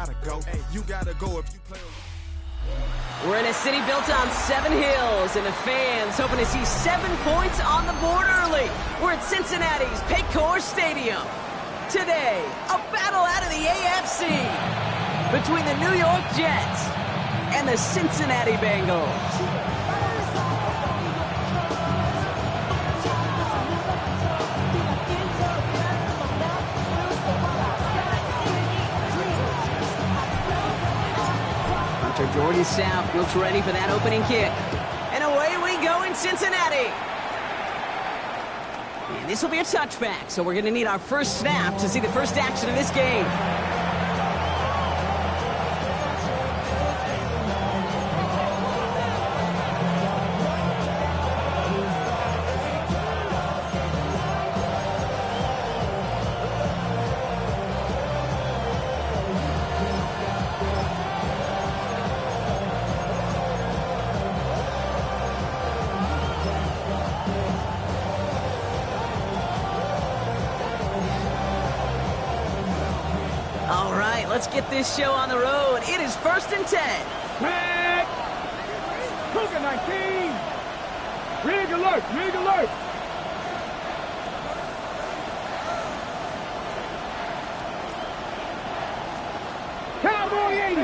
gotta go. You gotta go if you play. We're in a city built on 7 hills, and the fans hoping to see 7 points on the board early. We're at Cincinnati's Paycor Stadium. Today, a battle out of the AFC between the New York Jets and the Cincinnati Bengals. Jordan South looks ready for that opening kick. And away we go in Cincinnati. And this will be a touchback, so we're going to need our first snap to see the first action of this game. All right, let's get this show on the road. It is 1st and 10. Back! Cougar 19! Rig alert! Rig alert! Cowboy 80!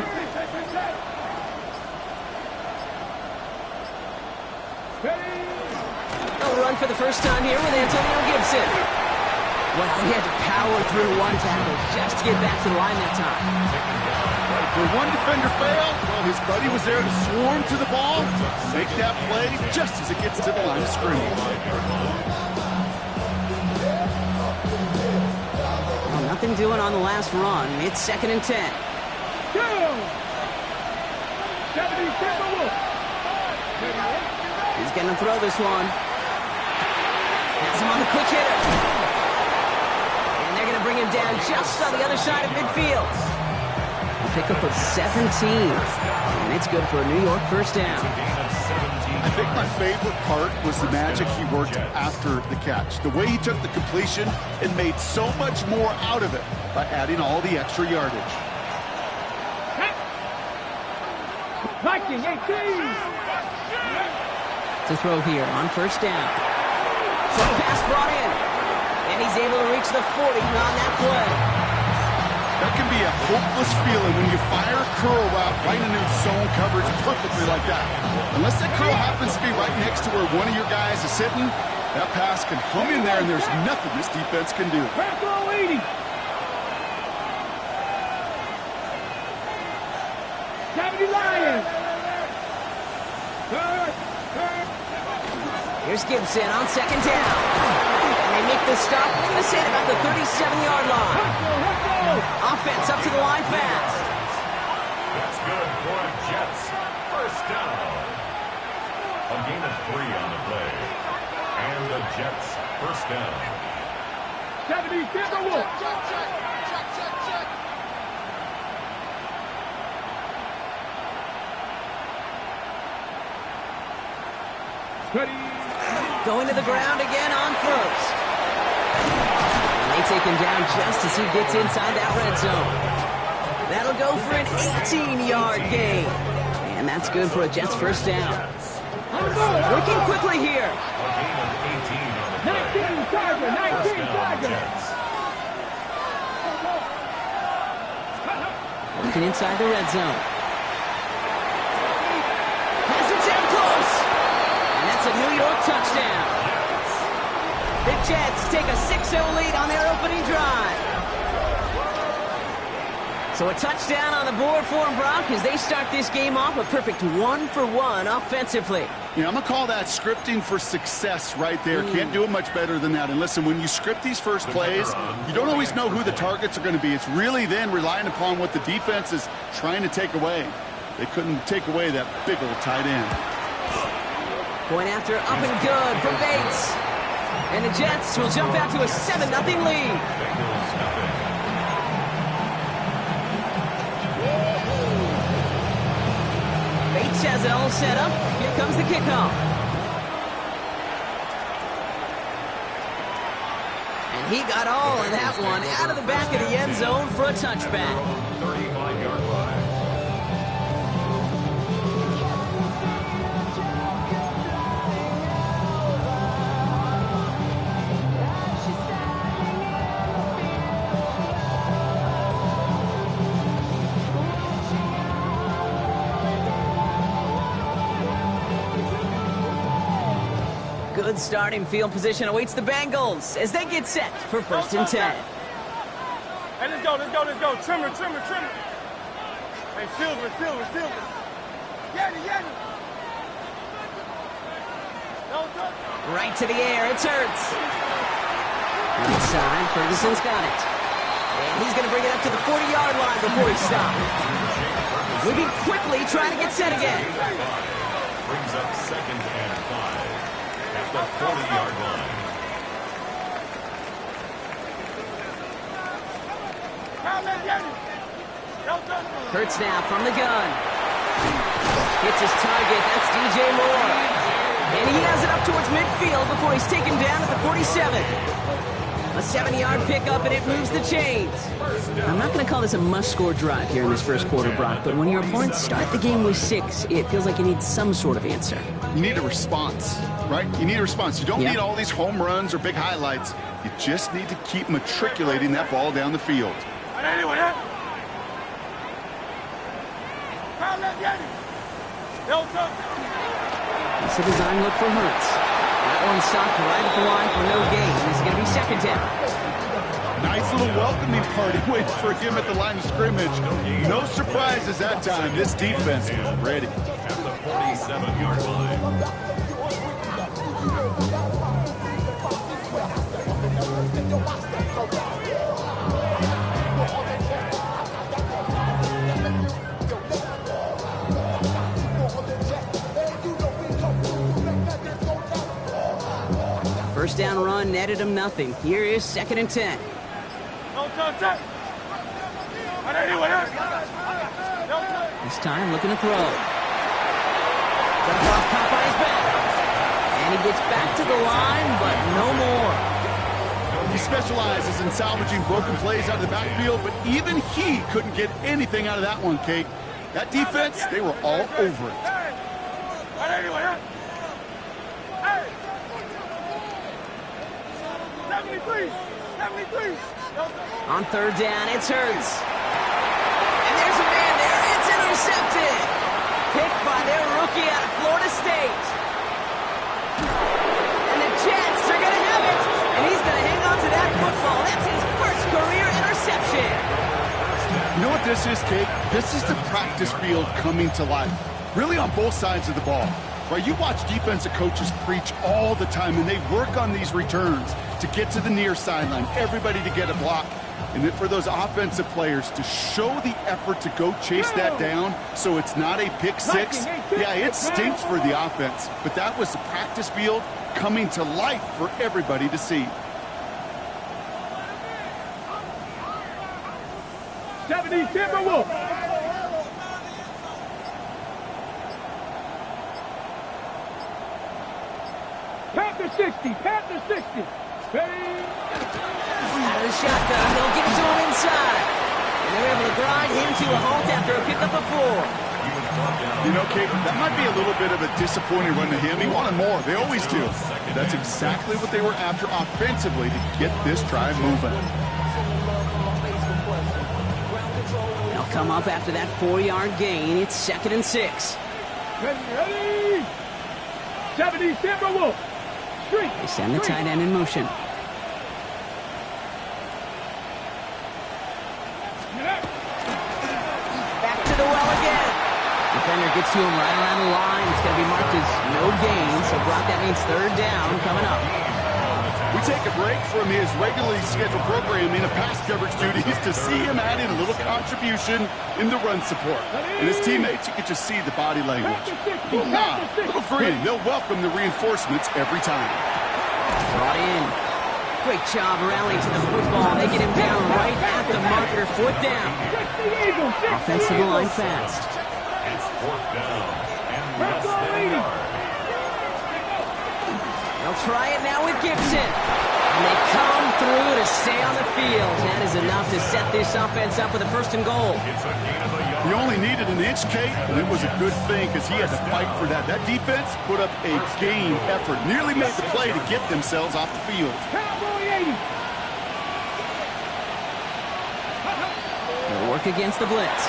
They'll run for the first time here with Antonio Gibson. Well, he had to power through one tackle just to get back to the line that time. When one defender failed, well, his buddy was there to swarm to the ball, make that play just as it gets to the line of scrimmage. Well, nothing doing on the last run. It's 2nd and 10. Go! 70 He's going to throw this one. Has him on the quick hitter. Bring him down just on the other side of midfield. A pickup of 17. And it's good for a New York first down. I think my favorite part was the magic he worked after the catch. The way he took the completion and made so much more out of it by adding all the extra yardage. Viking 18! To throw here on first down. So pass brought in. And he's able to reach the 40 on that play. That can be a hopeless feeling when you fire a curl route right into zone coverage perfectly like that. Unless that curl happens to be right next to where one of your guys is sitting, that pass can hum in there and there's nothing this defense can do. Purple 80. 70 Lions. Here's Gibson on 2nd down. They make the stop, going to say at about the 37-yard line. Offense up to the line fast. That's good for a Jets first down. A gain of 3 on the play. And the Jets first down. 70, Timberwolf. Going to the ground again on first. And they take him down just as he gets inside that red zone. That'll go for an 18-yard gain. And that's good for a Jets first down. Working quickly here. 19 Tiger, 19 Tiger. Working inside the red zone. Has it down close. And that's a New York touchdown. The Jets take a 6-0 lead on their opening drive. So a touchdown on the board for them, Brock, as they start this game off a perfect 1-for-1 offensively. Yeah, I'm going to call that scripting for success right there. Can't do it much better than that. And listen, when you script these first plays, you don't always know who the targets are going to be. It's really then relying upon what the defense is trying to take away. They couldn't take away that big old tight end. Point after up and good from Bates. And the Jets will jump out to a 7-0 lead. Bates has it all set up. Here comes the kickoff. And he got all of that one out of the back of the end zone for a touchback. 35-yard Good starting field position awaits the Bengals as they get set for 1st and 10. Hey, let's go. Trimmer. Hey, Silver. Yanni. Right to the air, it's Hurts. Right side, Ferguson's got it. And he's going to bring it up to the 40-yard line before he stops. Moving quickly, trying to get set again. Brings up 2nd and 5 at the 40-yard line. Hurts now from the gun. Hits his target, that's DJ Moore. And he has it up towards midfield before he's taken down at the 47. A 70-yard pickup, and it moves the chains. I'm not going to call this a must-score drive here in this first quarter, Brock, but when your opponents start the game with 6, it feels like you need some sort of answer. You need a response, right? You need a response. You don't need all these home runs or big highlights. You just need to keep matriculating that ball down the field. It's a design look for Hurts. That one stopped right at the line for no gain. It's going to be 2nd down. Nice little welcoming party waiting for him at the line of scrimmage. No surprises that time. This defense is ready. At the 47-yard line. First down run netted him nothing. Here is 2nd and 10. This time looking to throw. Drop off, caught by his back. And he gets back to the line, but no more. He specializes in salvaging broken plays out of the backfield, but even he couldn't get anything out of that one, Kate. That defense, they were all over it. On 3rd down, it's Hurts. And there's a man there. It's intercepted. Picked by their rookie out of Florida State. And the Jets are going to have it. And he's going to hang on to that football. That's his first career interception. You know what this is, Kate? This is the practice field coming to life. Really on both sides of the ball. Right, you watch defensive coaches preach all the time, and they work on these returns to get to the near sideline, everybody to get a block. And then for those offensive players to show the effort to go chase that down so it's not a pick 6, yeah, it stinks for the offense. But that was the practice field coming to life for everybody to see. 70 Timberwolves. Panther 60. Out of the shotgun, they'll give it to him inside. And they're able to grind him to a halt after a pickup of 4. You know, Kate, that might be a little bit of a disappointing run to him. He wanted more. They always do. That's exactly what they were after offensively to get this drive moving. They'll come up after that 4-yard gain. It's 2nd and 6. Ready. 70 Timberwolves. They send the tight end in motion. Back to the well again. Defender gets to him right around the line. It's going to be marked as no gain. So, Brock, that means 3rd down coming up. We take a break from his regularly scheduled programming of pass coverage duties to see him add in a little contribution in the run support. And his teammates, you can just see the body language. Little nod, little grin. They'll welcome the reinforcements every time. Brought in. Great job rallying to the football. They get him down right at the marker. 4th down. Offensive line fast. It's 4th down and less than a yard. They'll try it now with Gibson. And they come through to stay on the field. That is enough to set this offense up with a 1st and goal. It's a gain of a yard. He only needed an inch, Kate, and it was a good thing because he had to fight for that. That defense put up a game effort, nearly made the play to get themselves off the field. They'll work against the blitz.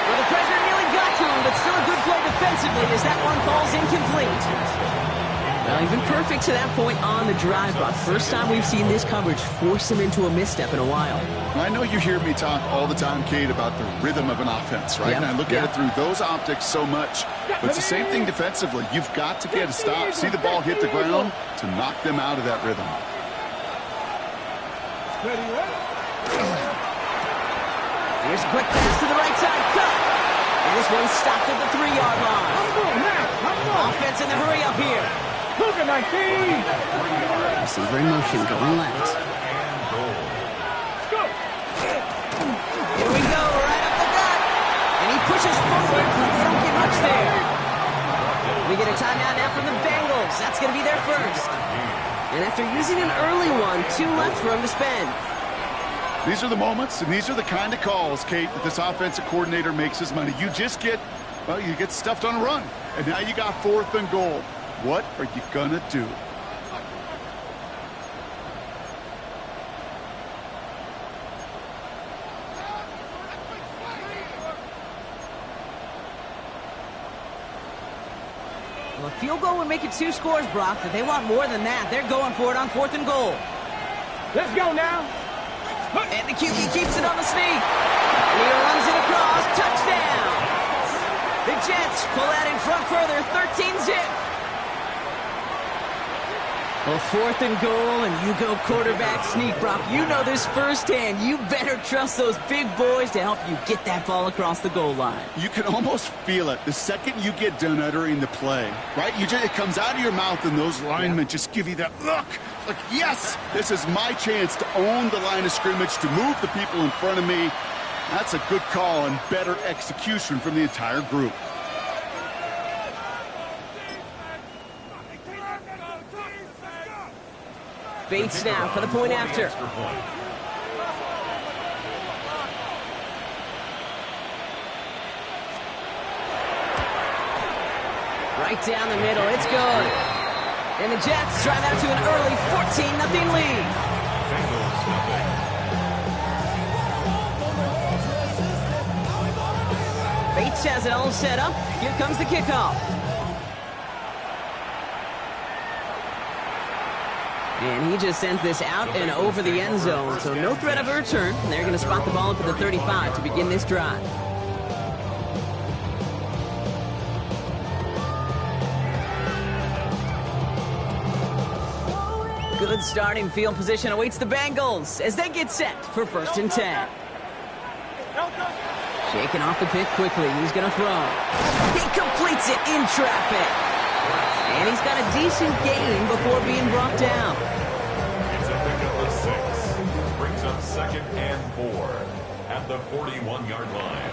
Well, the pressure nearly got to him, but still a good play defensively as that one falls incomplete. Well, he's been perfect to that point on the drive, Brock. First time we've seen this coverage force him into a misstep in a while. I know you hear me talk all the time, Kate, about the rhythm of an offense, right? Yep. And I look at it through those optics so much. But it's the same thing defensively. You've got to get a stop, see the ball hit the ground to knock them out of that rhythm. Here's a quick pass to the right side. Cut! And this one's stopped at the 3-yard line. Offense in the hurry up here. Look at 19. Receiver in motion going left. Here we go, right up the gut. And he pushes forward, but they don't get much there. We get a timeout now from the Bengals. That's going to be their first. And after using an early one, 2 left for him to spend. These are the moments, and these are the kind of calls, Kate, that this offensive coordinator makes his money. You just get, well, you get stuffed on a run. And now you got 4th and goal. What are you going to do? Well, a field goal would make it 2 scores, Brock, but they want more than that. They're going for it on 4th and goal. Let's go now. And the QB keeps it on the sneak. And he runs it across. Touchdown. The Jets pull out in front further. 13-zip. Well, 4th and goal, and you go quarterback sneak, Brock. You know this firsthand. You better trust those big boys to help you get that ball across the goal line. You can almost feel it the second you get done uttering the play, right? It comes out of your mouth, and those linemen just give you that look. Like, yes, this is my chance to own the line of scrimmage, to move the people in front of me. That's a good call and better execution from the entire group. Bates now for the point after. Right down the middle, it's good. And the Jets drive out to an early 14-0 lead. Bates has it all set up. Here comes the kickoff. And he just sends this out and over the end zone, so no threat of a return. They're going to spot the ball up at the 35 to begin this drive. Good starting field position awaits the Bengals as they get set for 1st and 10. Shaking off the pick quickly. He's going to throw. He completes it in traffic. And he's got a decent gain before being brought down. It's a pick of the 6. Brings up 2nd and 4 at the 41-yard line.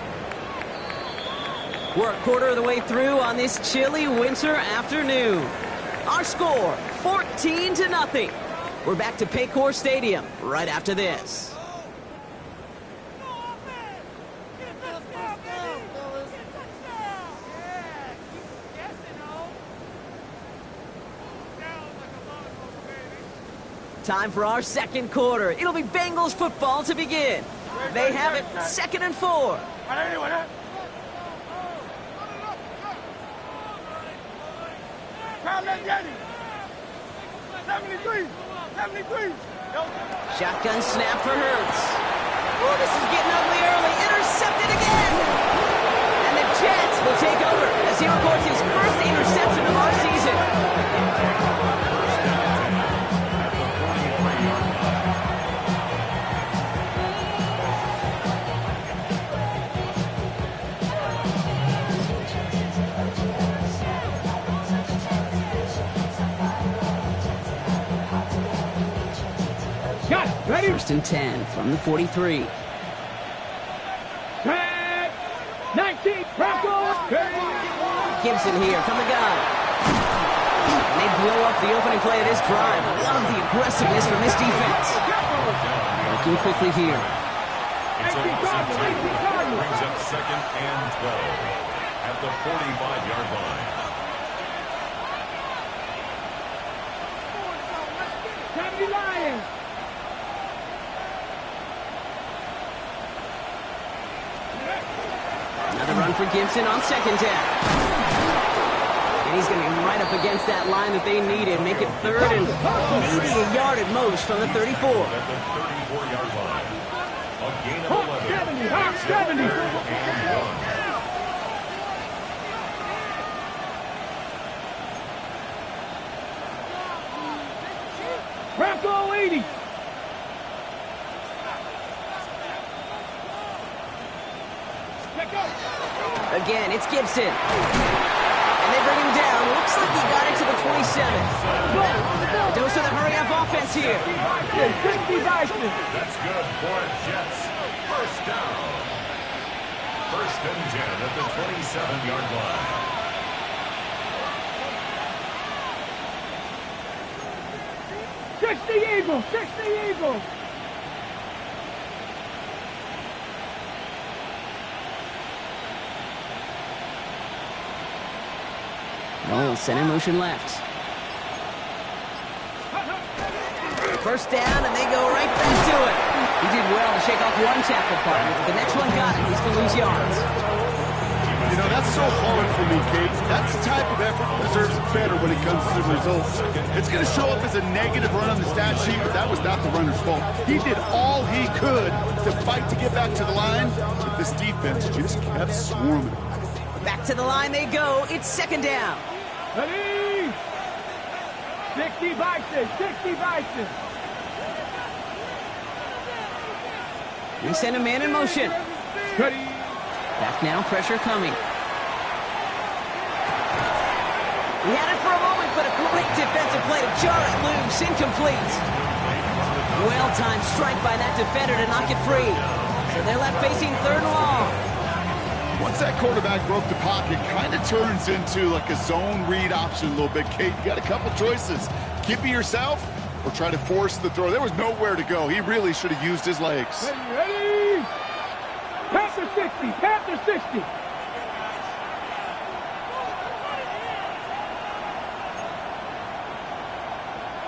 We're a quarter of the way through on this chilly winter afternoon. Our score, 14-0. We're back to Paycor Stadium right after this. Time for our second quarter. It'll be Bengals football to begin. They have it, 2nd and 4. Shotgun snap for Hurts. Oh, this is getting ugly early. Intercepted again. And the Jets will take over as he records his first interception of our season. Ready? 1st and 10 from the 43. 19, Broncos. Gibson here from the gun. And they blow up the opening play of this drive. Love the aggressiveness from this defense. Looking quickly here. It's almost in time. Brings up 2nd and 12 at the 45-yard line. Lions. Another run for Gibson on 2nd down. And And he's going to be right up against that line that they needed. Make it third and maybe a yard at most from the 34. At the 34-yard line. A gain of 11. 70. Bronco 80. Again, it's Gibson. And they bring him down. Looks like he got it to the 27. A dose of the hurry-up offense here. 60 Bison. That's good for Jets. First down. First and 10 at the 27-yard line. Eagles. 60 Eagles. Knowles sent in motion left. First down, and they go right back to it. He did well to shake off one tackle partner, but the next one got him. He's going to lose yards. You know, that's so hard for me, Kate. That's the type of effort that deserves better when it comes to the results. It's going to show up as a negative run on the stat sheet, but that was not the runner's fault. He did all he could to fight to get back to the line, but this defense just kept swarming. Back to the line they go. It's second down. Ready? 60 Bison. 60 Bison. They send a man in motion. Ready? Back now, pressure coming. He had it for a moment, but a great defensive play to jar it loose, incomplete. Well-timed strike by that defender to knock it free. So they're left facing third and long. Once that quarterback broke the pocket, kind of turns into like a zone read option a little bit. Kate, you got a couple choices. Keep it yourself or try to force the throw. There was nowhere to go. He really should have used his legs. Ready? Panther 60. Panther 60.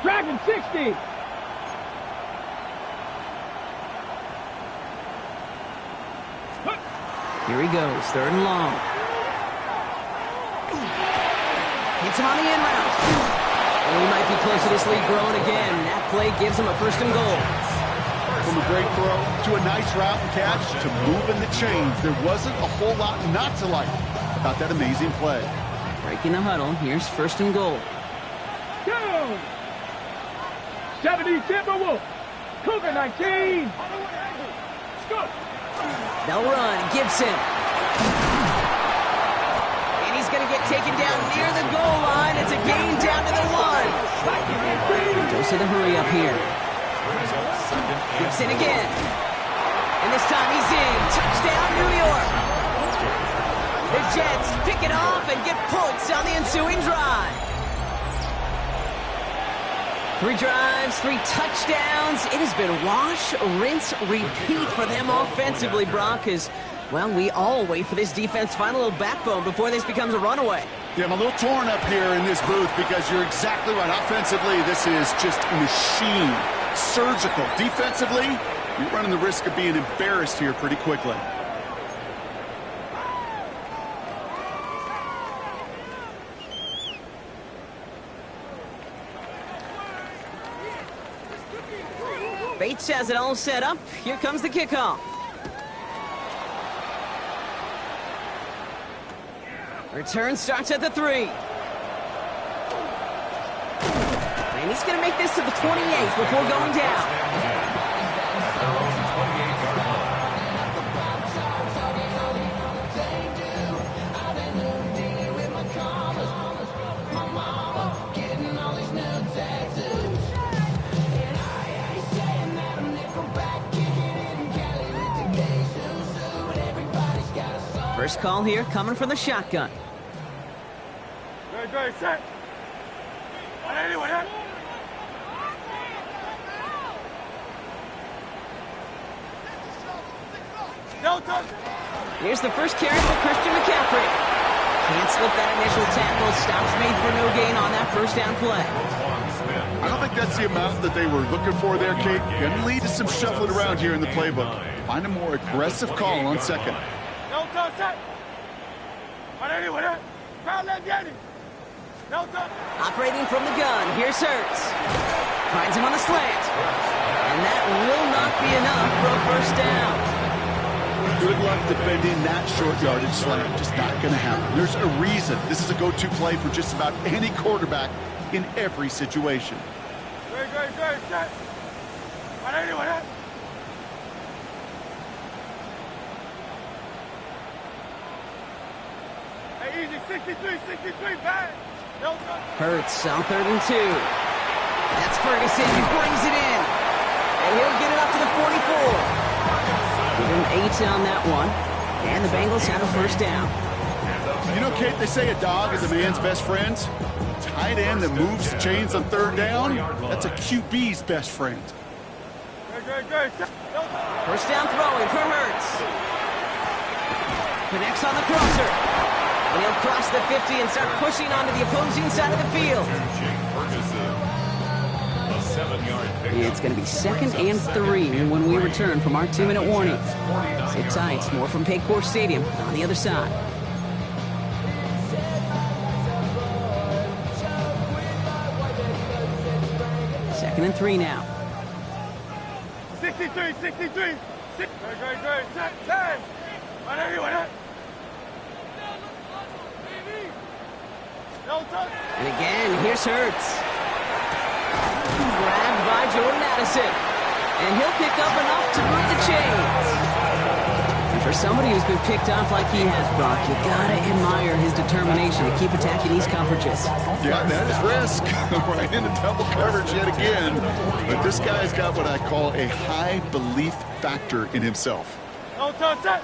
Dragon 60. Here he goes, third and long. Hits him on the in route. And he might be close to this lead growing again. That play gives him a first and goal. From a great throw to a nice route and catch to moving the chains, there wasn't a whole lot not to like about that amazing play. Breaking the huddle, here's first and goal. Go! 70 Timberwolves. Cougar 19. Go! They'll run, Gibson. And he's going to get taken down near the goal line. It's a gain down to the 1. Dose of the hurry up here. Gibson again. And this time he's in. Touchdown, New York. The Jets pick it off and get points on the ensuing drive. 3 drives, 3 touchdowns. It has been wash, rinse, repeat for them offensively, Brock, as, well, we all wait for this defense to find a little backbone before this becomes a runaway. Yeah, I'm a little torn up here in this booth because you're exactly right. Offensively, this is just a machine. Surgical. Defensively, you're running the risk of being embarrassed here pretty quickly. Bates has it all set up. Here comes the kickoff. Return starts at the 3. And he's going to make this to the 28 before going down. First call here coming from the shotgun. Very set. Here's the first carry for Christian McCaffrey. Can't slip that initial tackle. Stops made for no gain on that first down play. I don't think that's the amount that they were looking for there, Kate. Going to lead to some shuffling around here in the playbook. Find a more aggressive call on second. Operating from the gun, here's Hurts. Finds him on the slant. And that will not be enough for a first down. Good luck defending that short yardage slant. Just not going to happen. There's a reason. This is a go-to play for just about any quarterback in every situation. Good. Set. Hey, easy. 63, bang. Hurts on 3rd and 2. That's Ferguson. He brings it in. And he'll get it up to the 44. Give him 8 on that one. And the Bengals have a first down. You know, Kate, they say a dog is a man's best friend. Tight end that moves the chains on 3rd down, that's a QB's best friend. Good. First down throwing for Hurts. Connects on the crosser. And he'll cross the 50 and start pushing onto the opposing side of the field. It's going to be 2nd and 3 when we return from our 2-minute warning. Sit tight, more from Paycor Stadium on the other side. 2nd and 3 now. 63. Good. Set. And again, here's Hurts. Grabbed by Jordan Addison. And he'll pick up enough to move the chains. And for somebody who's been picked off like he has, Brock, you gotta admire his determination to keep attacking these coverages. Yeah, that is risk. Right into double coverage yet again. But this guy's got what I call a high belief factor in himself. Set.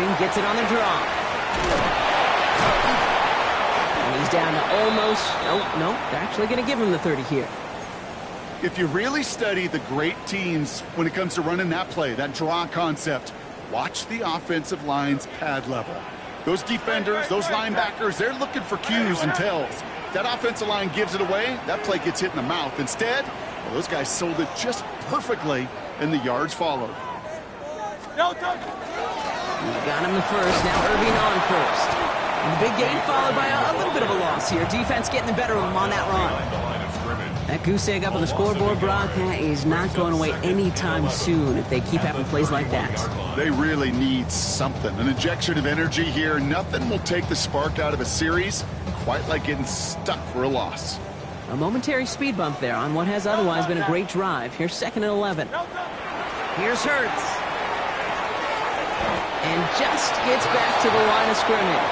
Irving gets it on the draw. And he's down to almost... No, they're actually going to give him the 30 here. If you really study the great teams when it comes to running that play, that draw concept, watch the offensive line's pad level. Those defenders, those linebackers, they're looking for cues and tells. If that offensive line gives it away, that play gets hit in the mouth. Instead, well, those guys sold it just perfectly, and the yards followed. He got him the first, now Irving on first. And the big gain followed by a little bit of a loss here. Defense getting the better of him on that run. That goose egg up on the scoreboard, Brock, is not going away anytime soon if they keep having plays like that. They really need something. An injection of energy here. Nothing will take the spark out of a series quite like getting stuck for a loss. A momentary speed bump there on what has otherwise been a great drive. Here's 2nd and 11. Here's Hurts. And just gets back to the line of scrimmage.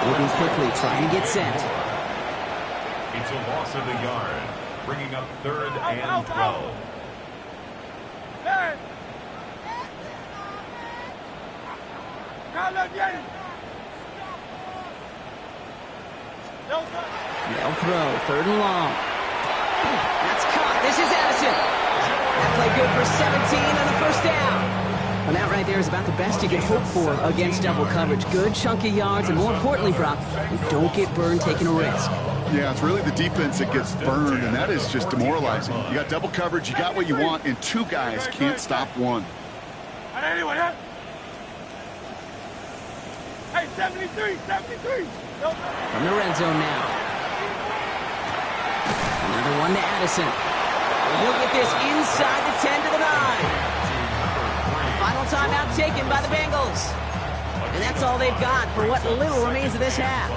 Moving quickly, trying to get set. It's a loss of a yard, bringing up 3rd and 12. They'll throw, 3rd and long. That's caught. This is Addison. That play good for 17 and a first down. And that right there is about the best you can hope for against double coverage. Good chunky yards, and more importantly, Brock, you don't get burned taking a risk. Yeah, it's really the defense that gets burned, and that is just demoralizing. You got double coverage, you got what you want, and 2 guys can't stop one. Hey, 73. From the red zone now. Another one to Addison. And he'll get this inside the 10 to the 9. Final timeout taken by the Bengals. And that's all they've got for what little remains of this half.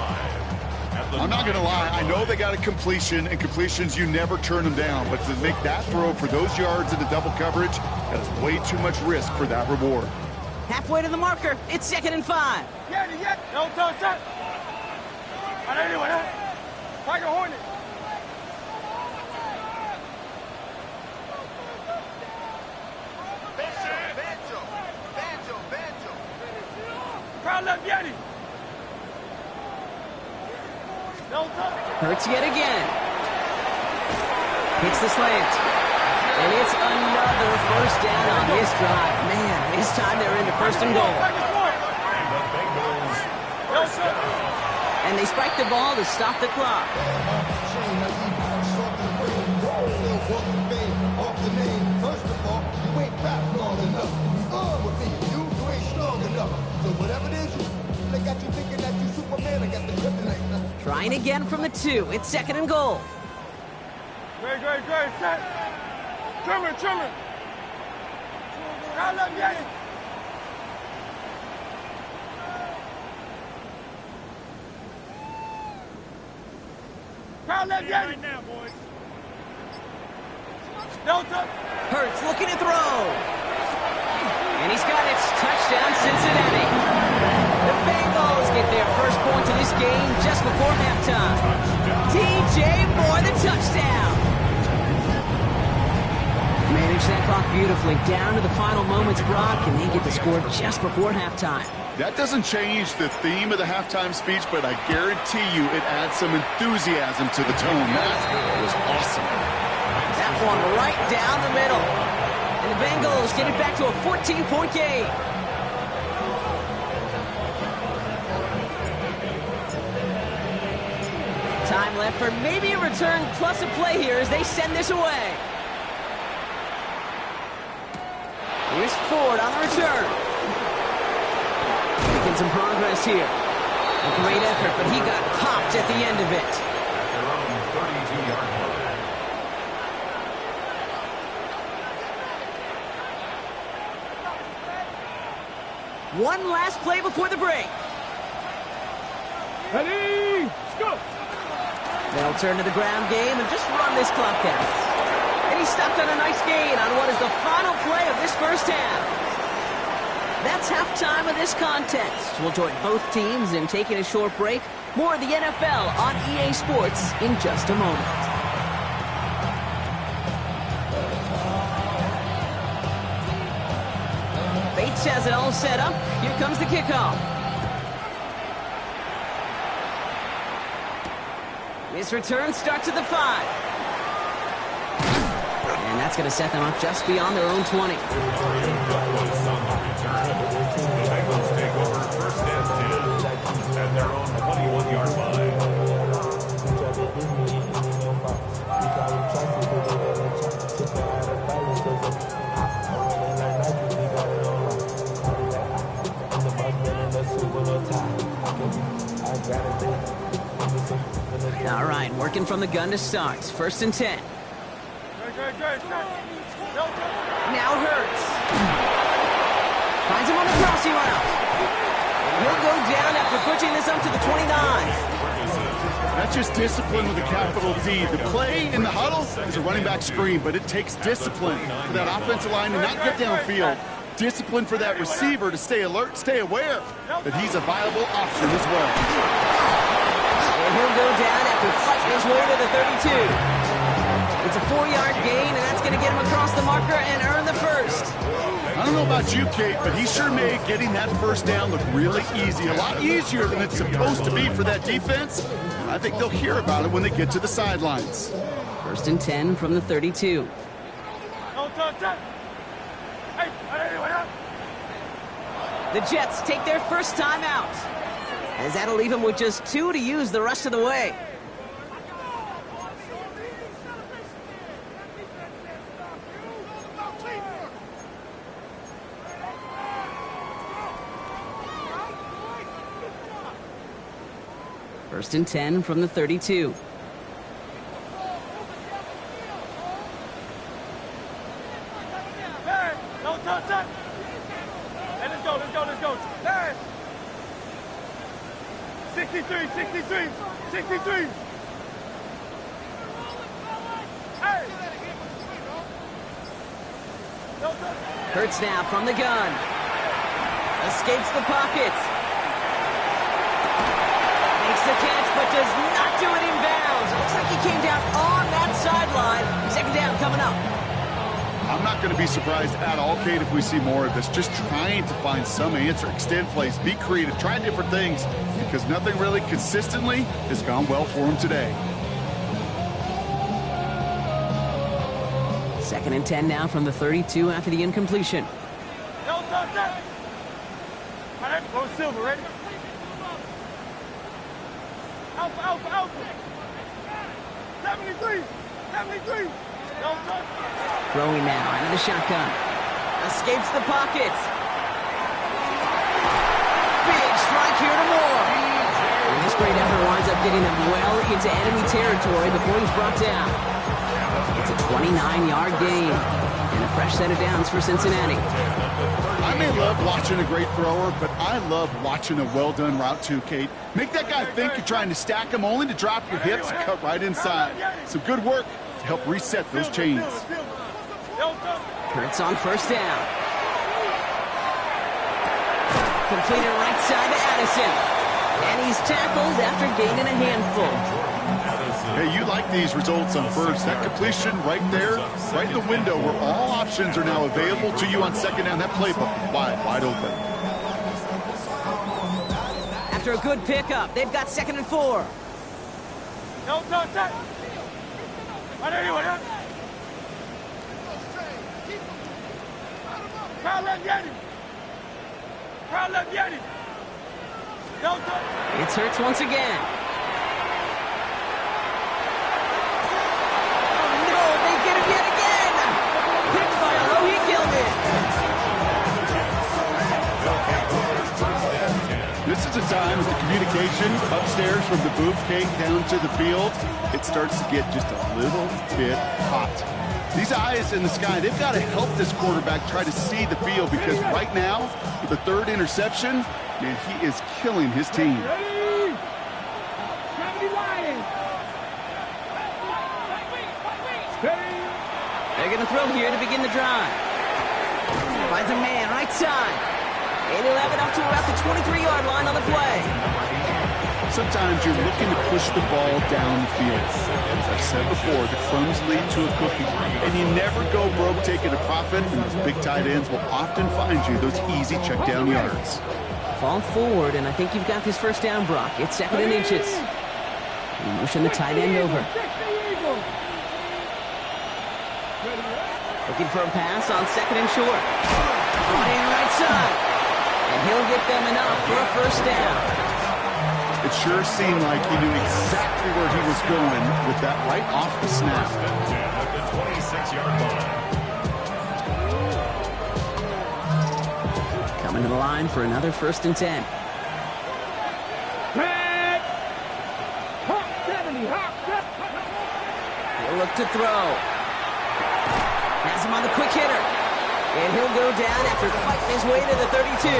I'm not going to lie. I know they got a completion, and completions, you never turn them down. But to make that throw for those yards into double coverage, that is way too much risk for that reward. Halfway to the marker. It's 2nd and 5. Tiger Hornet. Hurts yet again. Hits the slant. And it's another first down on this drive. Man, this time they're into 1st and goal. And they spike the ball to stop the clock. Trying again from the 2. It's 2nd and goal. Great, set. Trimmer. Now let me at it. Crowd left get it. Right now, boys. No touch. Hurts looking to throw. And he's got it. Touchdown, Cincinnati. The Bengals get their first points of this game just before halftime. DJ Moore, the touchdown. Manage that clock beautifully down to the final moments, Brock, and they get the score just before halftime. That doesn't change the theme of the halftime speech, but I guarantee you it adds some enthusiasm to the tone. That was awesome. That one right down the middle. And the Bengals get it back to a 14-point game. Time left for maybe a return plus a play here as they send this away. Here's Ford on the return. Making some progress here. A great effort, but he got popped at the end of it. At their own 32-yard line. One last play before the break. Ready? Let's go. They'll turn to the ground game and just run this clock out. And he stopped on a nice gain on what is the final play of this first half. That's halftime of this contest. We'll join both teams in taking a short break. More of the NFL on EA Sports in just a moment. Bates has it all set up. Here comes the kickoff. This return starts at the 5. And that's going to set them up just beyond their own 20. The Bengals take over 1st and 10 at their own 21-yard line. All right, working from the gun to start. 1st and 10. Great. No touch. Now Hurts. Finds him on the crossing route. And he'll go down after pushing this up to the 29. That's just discipline with a capital D. The play in the huddle is a running back screen, but it takes discipline for that offensive line to not get downfield. Discipline for that receiver to stay alert, stay aware that he's a viable option as well. And he'll go down after fighting his way to the 32. It's a 4-yard gain, and that's going to get him across the marker and earn the first. I don't know about you, Kate, but he sure made getting that first down look really easy. A lot easier than it's supposed to be for that defense. I think they'll hear about it when they get to the sidelines. 1st and 10 from the 32. No touch. Hey, wait up. The Jets take their first time out, as that'll leave them with just 2 to use the rest of the way. First and 10 from the 32. Hey, no touch. Hey, let's go. Hey. 63. Hey. No touch. Hurts now from the gun. Escapes the pocket. Makes the catch, but does not do it in bounds. It looks like he came down on that sideline. 2nd down coming up. I'm not going to be surprised at all, Kate, if we see more of this. Just trying to find some answer, extend plays, be creative, try different things, because nothing really consistently has gone well for him today. 2nd and 10 now from the 32 after the incompletion. No touch. All right, go Silver, ready? Alpha. 73. No touch. Throwing now out of the shotgun. Escapes the pocket. Big strike here to Moore. And this great effort winds up getting them well into enemy territory before he's brought down. It's a 29-yard gain and a fresh set of downs for Cincinnati. I may love watching a great thrower, but I love watching a well-done route too, Kate. Make that guy think you're trying to stack him only to drop your hips and cut right inside. Some good work to help reset those chains. Hurts on first down. Completed right side to Addison. And he's tackled after gaining a handful. Hey, you like these results on first. That completion right there, right in the window where all options are now available to you on second down. That playbook wide open. After a good pickup, they've got 2nd and 4. It's Hurts once again. Oh no, they get him yet again! Picked by Alohi Gilman. This is a time with the communication upstairs from the booth, Kate, down to the field. It starts to get just a little bit hot. These eyes in the sky, they've got to help this quarterback try to see the field, because right now, with the 3rd interception, man, he is killing his team. They're going to throw here to begin the drive. Finds a man right side. And he'll have it up to about the 23-yard line on the play. Sometimes you're looking to push the ball down the field. As I've said before, the crumbs lead to a cookie. And you never go broke taking a profit, and those big tight ends will often find you those easy check down yards. Fall forward, and I think you've got this first down, Brock. It's 2nd and inches. You motion the tight end over. Looking for a pass on 2nd and short. Brought in right side. And he'll get them enough for a first down. It sure seemed like he knew exactly where he was going with that right off the snap. At the 26-yard line. Coming to the line for another 1st and 10. He'll look to throw. Has him on the quick hitter. And he'll go down after fighting his way to the 32.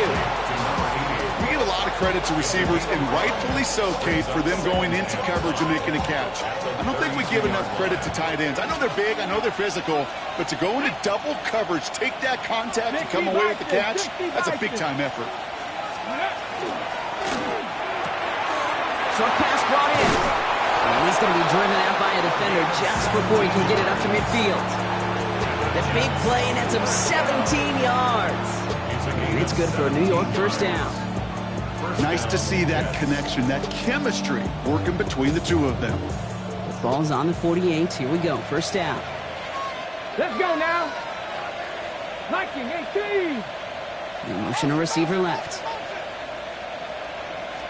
We give a lot of credit to receivers, and rightfully so, Kate, for them going into coverage and making a catch. I don't think we give enough credit to tight ends. I know they're big, I know they're physical, but to go into double coverage, take that contact and come away with the catch, that's a big-time effort. Short pass brought in. And he's going to be driven out by a defender just before he can get it up to midfield. The big play nets him 17 yards. And it's good for a New York first down. Nice to see that connection, that chemistry working between the two of them. The ball's on the 48. Here we go. First down. Let's go now. Liking 18. You motion a receiver left.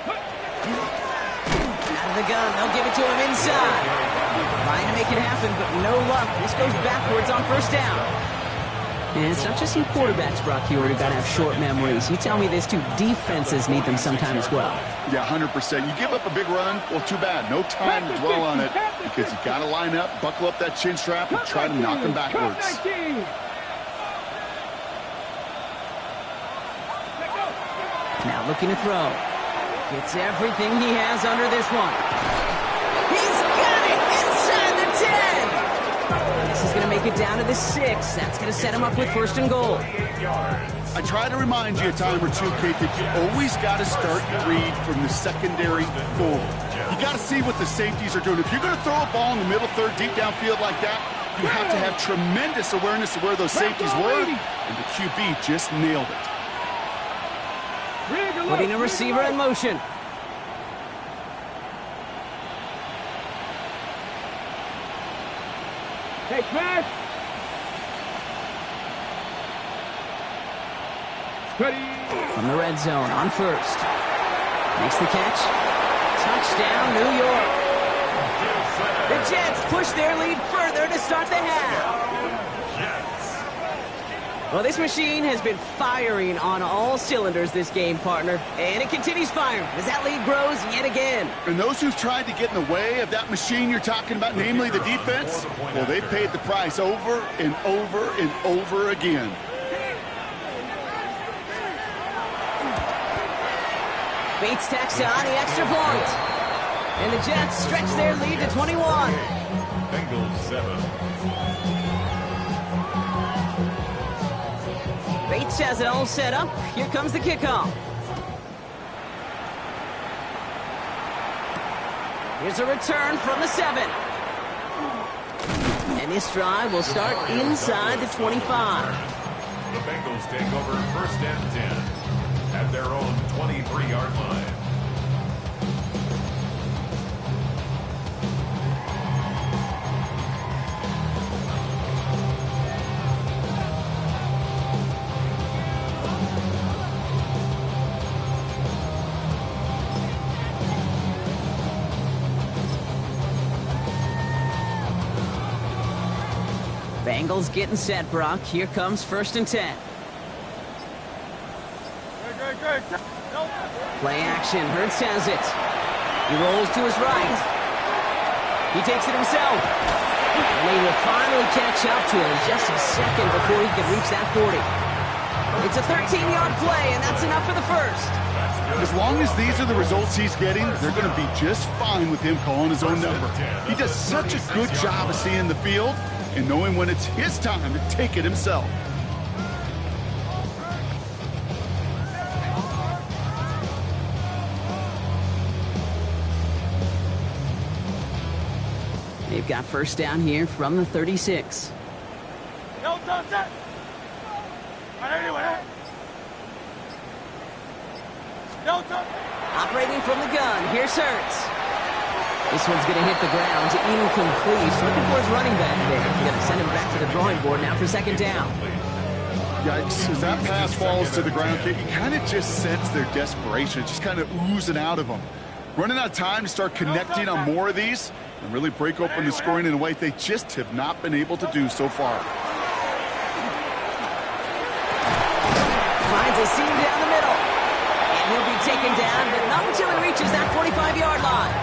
Out of the gun. They'll give it to him inside. Trying to make it happen, but no luck. This goes backwards on first down. And it's not just you quarterbacks, Brock, you already got to have short memories. You tell me this too, defenses need them sometime as well. Yeah, 100%. You give up a big run, well, too bad. No time to dwell on it, because you got to line up, buckle up that chin strap, and try to knock them backwards. Now looking to throw. Gets everything he has under this one. He's got it inside the 10. This is going to make it down to the 6. That's going to set him up with 1st and goal. I try to remind you a time or two, Kate, that you always got to start the read from the secondary forward. You got to see what the safeties are doing. If you're going to throw a ball in the middle third, deep downfield like that, you have to have tremendous awareness of where those safeties were, and the QB just nailed it. Putting a receiver in motion. Hey, smash. Ready. From the red zone on first. Makes the catch. Touchdown, New York. The Jets push their lead further to start the half. Well, this machine has been firing on all cylinders this game, partner. And it continues firing as that lead grows yet again. And those who've tried to get in the way of that machine you're talking about, namely the defense, well, they've paid the price over and over and over again. Bates tacks on the extra point. And the Jets stretch their lead to 21. Bengals 7. Bates has it all set up. Here comes the kickoff. Here's a return from the 7. And this drive will start inside the 25. The Bengals take over 1st and 10 at their own 23-yard line. Bengals getting set, Brock. Here comes 1st and 10. Play action. Hurts has it. He rolls to his right. He takes it himself. And they will finally catch up to him in just a second before he can reach that 40. It's a 13-yard play, and that's enough for the first. As long as these are the results he's getting, they're going to be just fine with him calling his own number. He does such a good job of seeing the field and knowing when it's his time to take it himself. They've got 1st down here from the 36. Operating from the gun, here's Hurts. This one's going to hit the ground, incomplete. Looking for his running back there. Going to send him back to the drawing board now for 2nd down. Yikes, as that pass falls to the ground, you kind of just sense their desperation, just kind of oozing out of them. Running out of time to start connecting on more of these and really break open the scoring in a way they just have not been able to do so far. Finds a seam down the middle. And he'll be taken down, but not until he reaches that 45-yard line.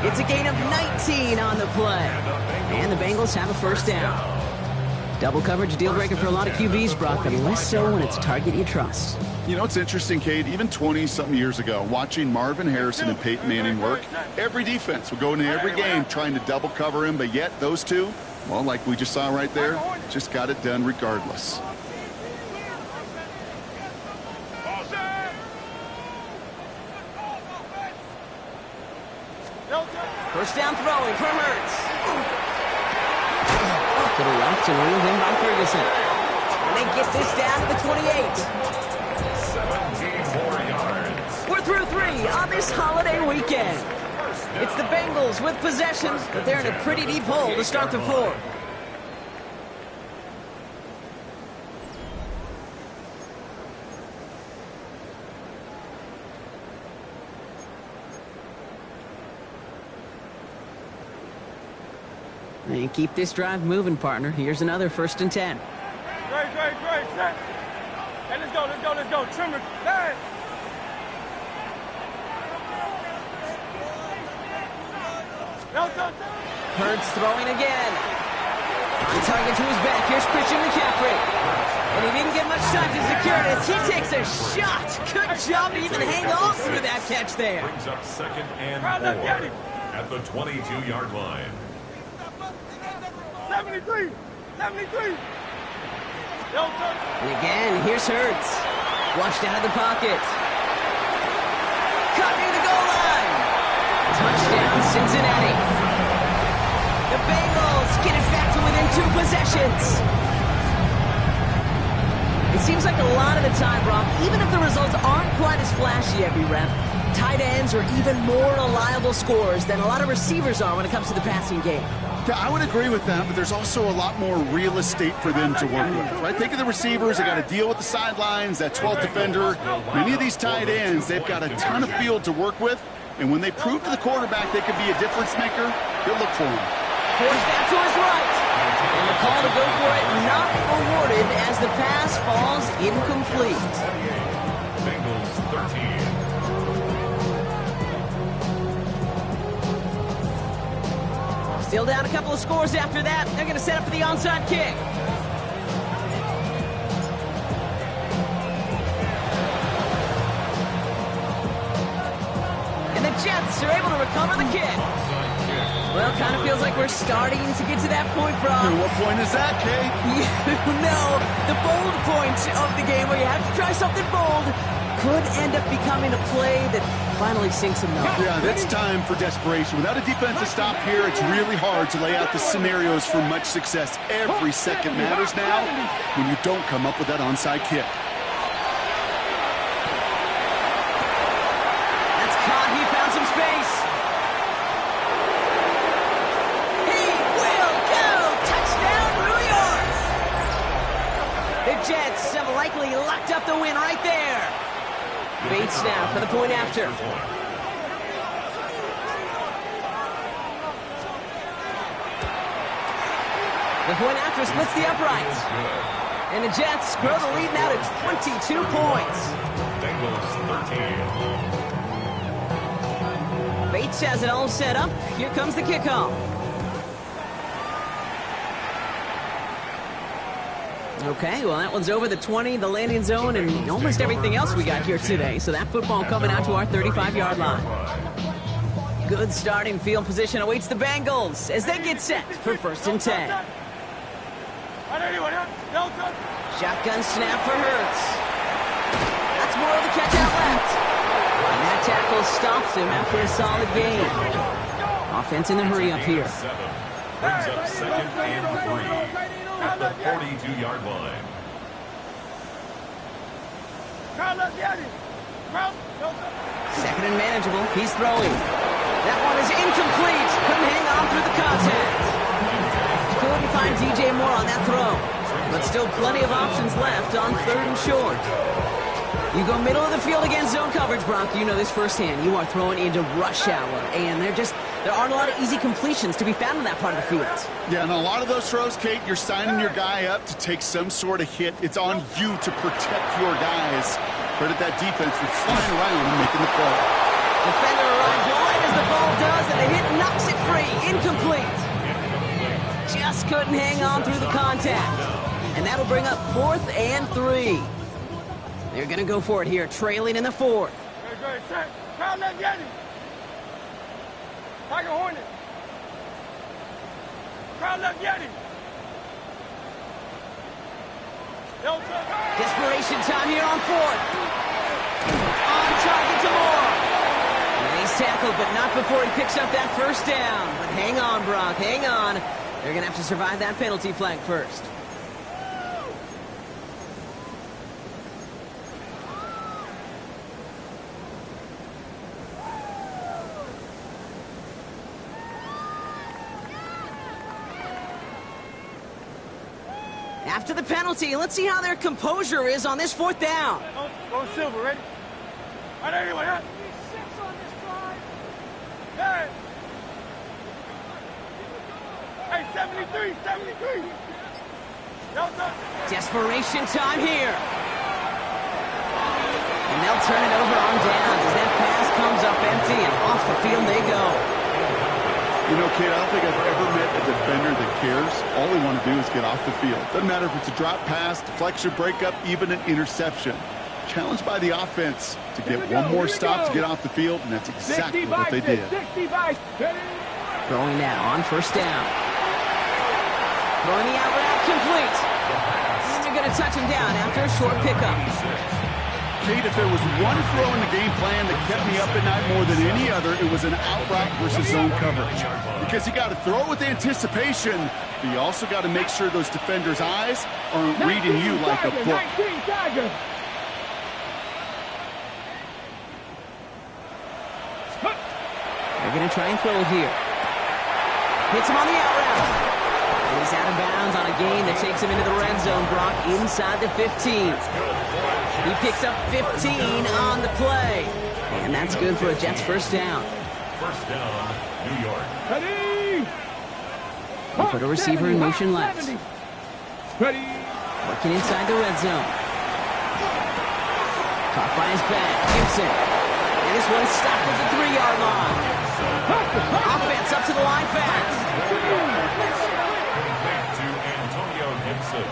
It's a gain of 19 on the play. And the Bengals have a 1st down. Double coverage deal breaker for a lot of QBs, Brock, but less so when it's a target you trust. You know, it's interesting, Cade, even 20-something years ago, watching Marvin Harrison and Peyton Manning work, every defense would go into every game trying to double cover him, but yet those two, well, like we just saw right there, just got it done regardless. First down throwing from Hurts. To the left and reeled in by Ferguson. And they get this down to the 28. 17 more yards. We're through 3 on this holiday weekend. It's the Bengals with possession, but they're in a pretty deep hole to start the 4th. And keep this drive moving, partner. Here's another 1st and 10. Great. Set. Hey, let's go. Trimmer. Hey. Hurts throwing again. On target to his back. Here's Christian McCaffrey. And he didn't get much time to secure it as he takes a shot. Good job to even hang on through that catch there. Brings up 2nd and 4 at the 22-yard line. 73. And again, here's Hurts. Flushed out of the pocket. Cut near the goal line. Touchdown, Cincinnati. The Bengals get it back to within 2 possessions. It seems like a lot of the time, Brock, even if the results aren't quite as flashy every rep, tight ends are even more reliable scorers than a lot of receivers are when it comes to the passing game. Yeah, I would agree with that, but there's also a lot more real estate for them to work with, right? Think of the receivers. They got to deal with the sidelines, that 12th defender. Many of these tight ends, they've got a ton of field to work with, and when they prove to the quarterback they could be a difference maker, they'll look for him. Forced back to his right. And the call to go for it not awarded as the pass falls incomplete. Bengals 13. Still down a couple of scores after that. They're going to set up for the onside kick. And the Jets are able to recover the kick. Well, kind of feels like we're starting to get to that point, Brock. And what point is that, Kate? You know, the bold point of the game where you have to try something bold could end up becoming a play that finally sinks them up. Yeah, that's time for desperation. Without a defensive stop here, it's really hard to lay out the scenarios for much success. Every second matters now when you don't come up with that onside kick. That's caught. He found some space. He will go. Touchdown, New York. The Jets have likely locked up the win right there. Bates now for the point after. The point after splits the uprights. And the Jets grow the lead now to 22 points. Bengals 13. Bates has it all set up. Here comes the kickoff. Okay, well, that one's over the 20, the landing zone, and almost everything else we got here today. So that football coming out to our 35-yard line. Good starting field position awaits the Bengals as they get set for 1st and 10. Shotgun snap for Hurts. That's more of the catch out left. And that tackle stops him after a solid gain. Offense in the hurry up here. Brings up 2nd and 3 at the 42-yard line. Second and manageable. He's throwing. That one is incomplete. Couldn't hang on through the contact. Couldn't find DJ Moore on that throw. But still plenty of options left on 3rd and short. You go middle of the field against zone coverage, Brock. You know this firsthand. You are throwing into rush hour. And there aren't a lot of easy completions to be found in that part of the field. Yeah, and a lot of those throws, Kate, you're signing your guy up to take some sort of hit. It's on you to protect your guys. Credit that defense for flying around and making the play. Defender arrives right as the ball does, and the hit knocks it free. Incomplete. Just couldn't hang on through the contact. And that'll bring up 4th and 3. They're going to go for it here, trailing in the 4th. Desperation time here on 4th. On target to Moore. Nice tackle, but not before he picks up that 1st down. But hang on, Brock, hang on. They're going to have to survive that penalty flag first. After the penalty, let's see how their composure is on this 4th down. Go Silver, ready? Right anyway, huh? 6 on this drive. Hey, 73, 73. Desperation time here. And they'll turn it over on downs as that pass comes up empty and off the field they go. You know, kid, I don't think I've ever met a defender that cares. All they want to do is get off the field. Doesn't matter if it's a drop pass, deflection, breakup, even an interception. Challenged by the offense to get one more stop to get off the field, and that's exactly what they did. Throwing now on 1st down. Throwing the out route complete. And they're going to touch him down after a short pickup. Kate, if there was one throw in the game plan that kept me up at night more than any other, it was an out route versus zone coverage. Because you got to throw it with anticipation, but you also got to make sure those defenders' eyes aren't reading you like a book. They're going to try and throw it here. Hits him on the out route. And he's out of bounds on a gain that takes him into the red zone, Brock, inside the 15. He picks up 15 on the play. And that's good for a Jets 1st down. 1st down, New York. Ready? They put a receiver in motion left. Ready. Working inside the red zone. Caught by his back, Gibson. And this one stopped at the 3-yard line. Offense up to the line fast. To Antonio Gibson.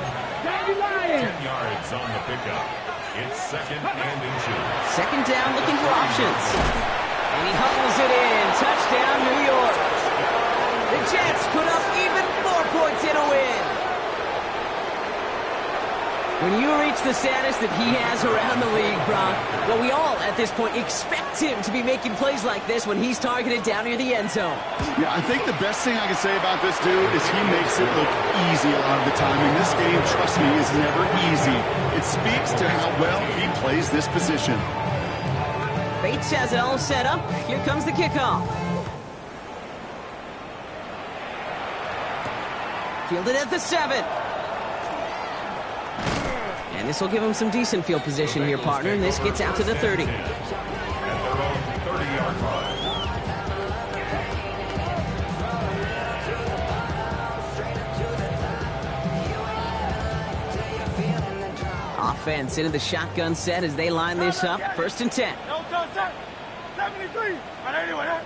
10 yards on the pickup. It's 2nd and inches. Second down, looking for options. And he hustles it in. Touchdown, New York. The Jets put up even more points in a win. When you reach the status that he has around the league, Brock, well, we all, at this point, expect him to be making plays like this when he's targeted down near the end zone. Yeah, I think the best thing I can say about this dude is he makes it look easy a lot of the time. And this game, trust me, is never easy. It speaks to how well he plays this position. Bates has it all set up. Here comes the kickoff. Fielded at the 7. And this will give him some decent field position here, partner. And this gets out to the 30. At their own 30-yard line. Offense into the shotgun set as they line this up. 1st and 10. No touch, 73. Right anyway, huh?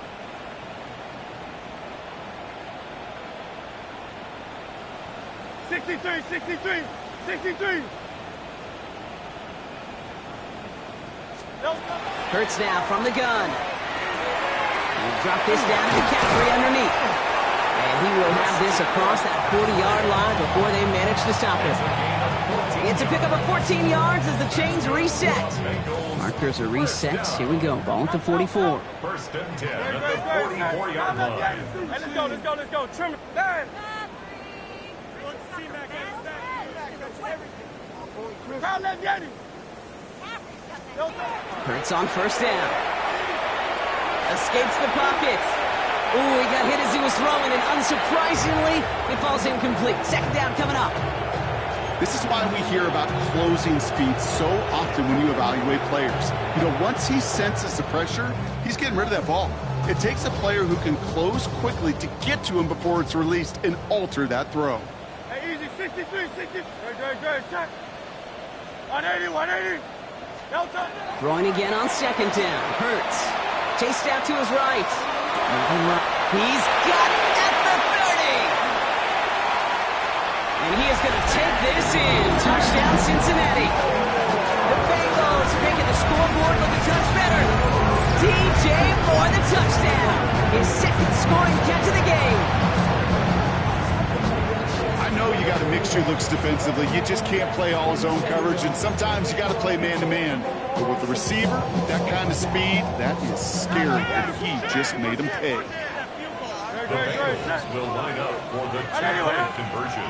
$63. Hurts now from the gun. He'll drop this down to McCaffrey underneath. And he will have this across that 40-yard line before they manage to stop him. It's a pickup of 14 yards as the chains reset. Markers are reset. Here we go. Ball at the 44. 1st and 10 at the 44-yard line. Hey, let's go. Trim it. Down. Hurts on 1st down. Escapes the pocket. Ooh, he got hit as he was throwing, and unsurprisingly, it falls incomplete. 2nd down coming up. This is why we hear about closing speed so often when you evaluate players. You know, once he senses the pressure, he's getting rid of that ball. It takes a player who can close quickly to get to him before it's released and alter that throw. Hey, easy. 63. Good. Check. 180. No touch. Throwing again on 2nd down. Hurts. Chased out to his right. Moving right. He's got it at the 30. And he is going to take this in. Touchdown, Cincinnati. The Bengals making the scoreboard look a touch better. DJ Moore, the touchdown. His 2nd scoring catch of the game. I know you got to mix your looks defensively. You just can't play all zone coverage, and sometimes you got to play man-to-man. But with the receiver, with that kind of speed, that is scary, and he just made him pay. The Bengals will line up for the 2-point conversion.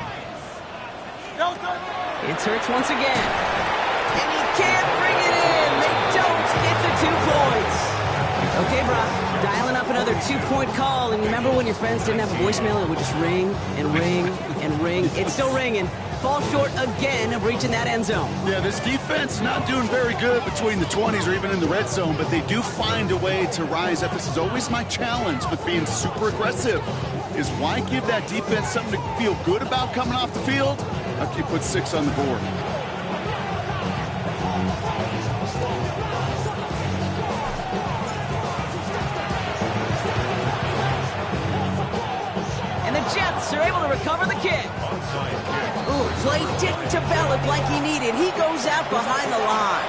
It's Hurts once again. And he can't bring it in. They don't get the 2 points. Okay, Brock, dialing up another 2-point call. And remember when your friends didn't have a voicemail? It would just ring and ring and ring. It's still ringing. Fall short again of reaching that end zone. Yeah, this defense not doing very good between the 20s or even in the red zone, but they do find a way to rise up. This is always my challenge with being super aggressive, is why give that defense something to feel good about coming off the field after you put 6 on the board. And the Jets are able to recover the kick. Ooh, play didn't develop like he needed. He goes out behind the line.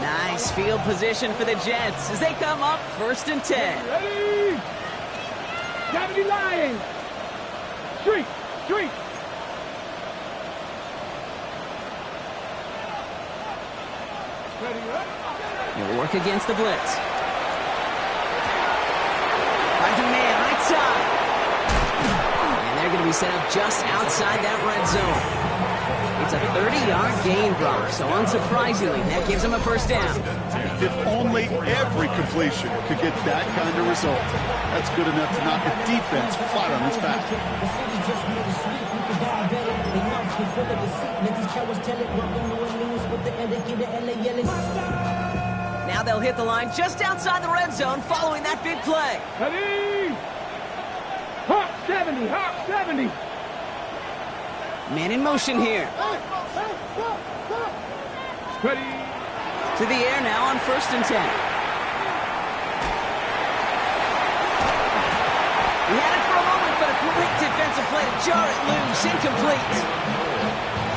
Nice field position for the Jets as they come up 1st and 10. Ready. Deputy Lion. Street. He'll work against the blitz. Finds a man right side. And they're going to be set up just outside that red zone. It's a 30-yard gain, Brock, so unsurprisingly, that gives him a 1st down. If only every completion could get that kind of result. That's good enough to knock a defense flat on its back. Now they'll hit the line just outside the red zone following that big play. Ready? Hop 70, hop 70. Man in motion here. Ready? To the air now on 1st and 10. He had it for a moment, but a great defensive play to jar it loose. Incomplete.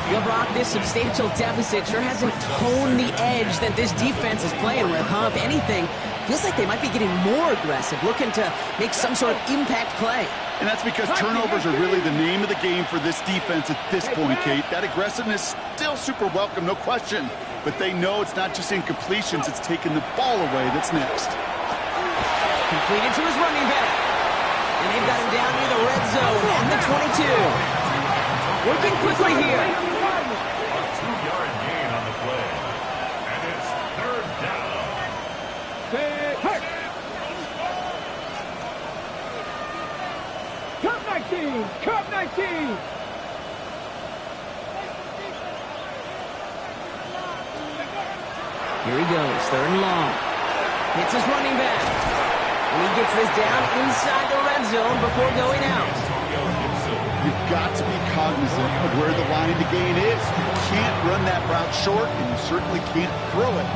Well, Brock, this substantial deficit sure hasn't toned the edge that this defense is playing with, huh? If anything, feels like they might be getting more aggressive, looking to make some sort of impact play. And that's because turnovers are really the name of the game for this defense at this point, Kate. That aggressiveness still super welcome, no question. But they know it's not just incompletions, it's taking the ball away that's next. Completed to his running back. And they've got him down near the red zone at the 22. Working quickly here. A 2-yard gain on the play. And it's 3rd down. Cup 19! Cup 19! Here he goes, 3rd and long. Hits his running back. And he gets this down inside the red zone before going out. You've got to be cognizant of where the line to gain is. You can't run that route short, and you certainly can't throw it.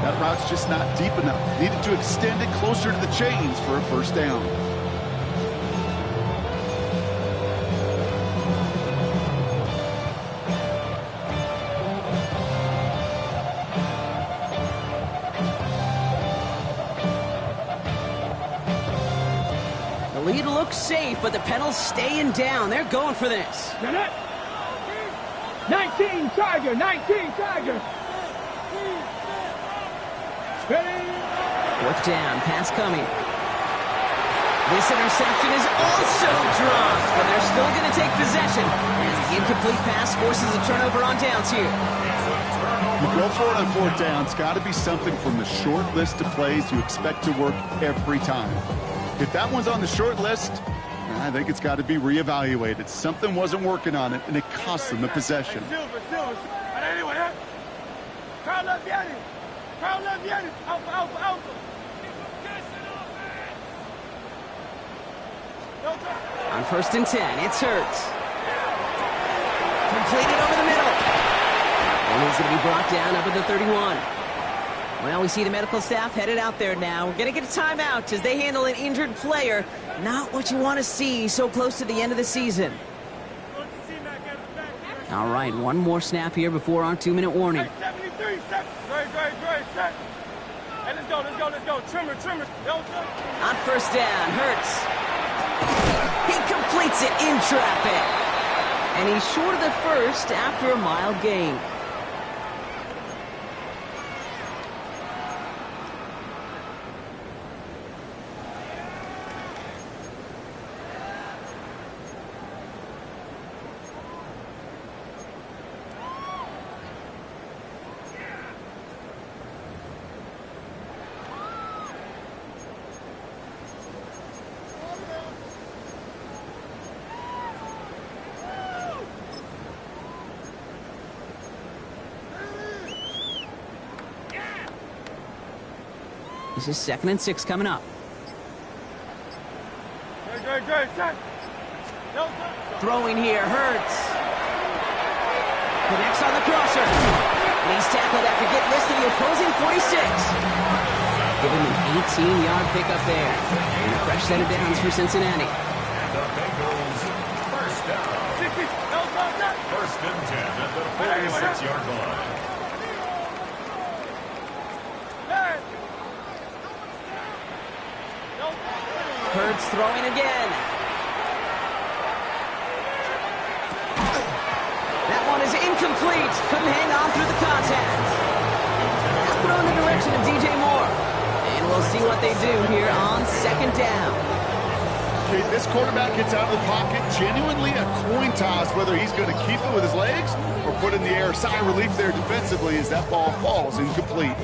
That route's just not deep enough. Needed to extend it closer to the chains for a 1st down. The lead looks safe, but the pedal's staying down. They're going for this. 19 Tiger! 19 Tiger! Ready? 4th down, pass coming. This interception is also dropped, but they're still going to take possession as the incomplete pass forces a turnover on downs here. You go for it on 4th down. It's got to be something from the short list of plays you expect to work every time. If that one's on the short list, I think it's got to be reevaluated. Something wasn't working on it, and it cost them the possession. On 1st and 10, it's Hurts. Completed over the middle. And he's going to be brought down up at the 31. Well, we see the medical staff headed out there now. We're going to get a timeout as they handle an injured player. Not what you want to see so close to the end of the season. All right, one more snap here before our 2-minute warning. Hey, 73, set. Hey, let's go. Trimmer. On 1st down, Hurts. He completes it in traffic. And he's short of the 1st after a mild gain. This is 2nd and 6 coming up. Great, set. Throwing here, Hurts. Connects on the crosser. And he's tackled after getting this to the opposing 46. Give him an 18-yard pickup there. And a fresh set of downs for Cincinnati. And the Bengals, 1st down. 1st and 10 at the 46-yard line. Hurts throwing again. That one is incomplete. Couldn't hang on through the contact. Now throw in the direction of DJ Moore. And we'll see what they do here on 2nd down. Okay, this quarterback gets out of the pocket. Genuinely a coin toss whether he's going to keep it with his legs or put it in the air. Sigh of relief there defensively as that ball falls incomplete.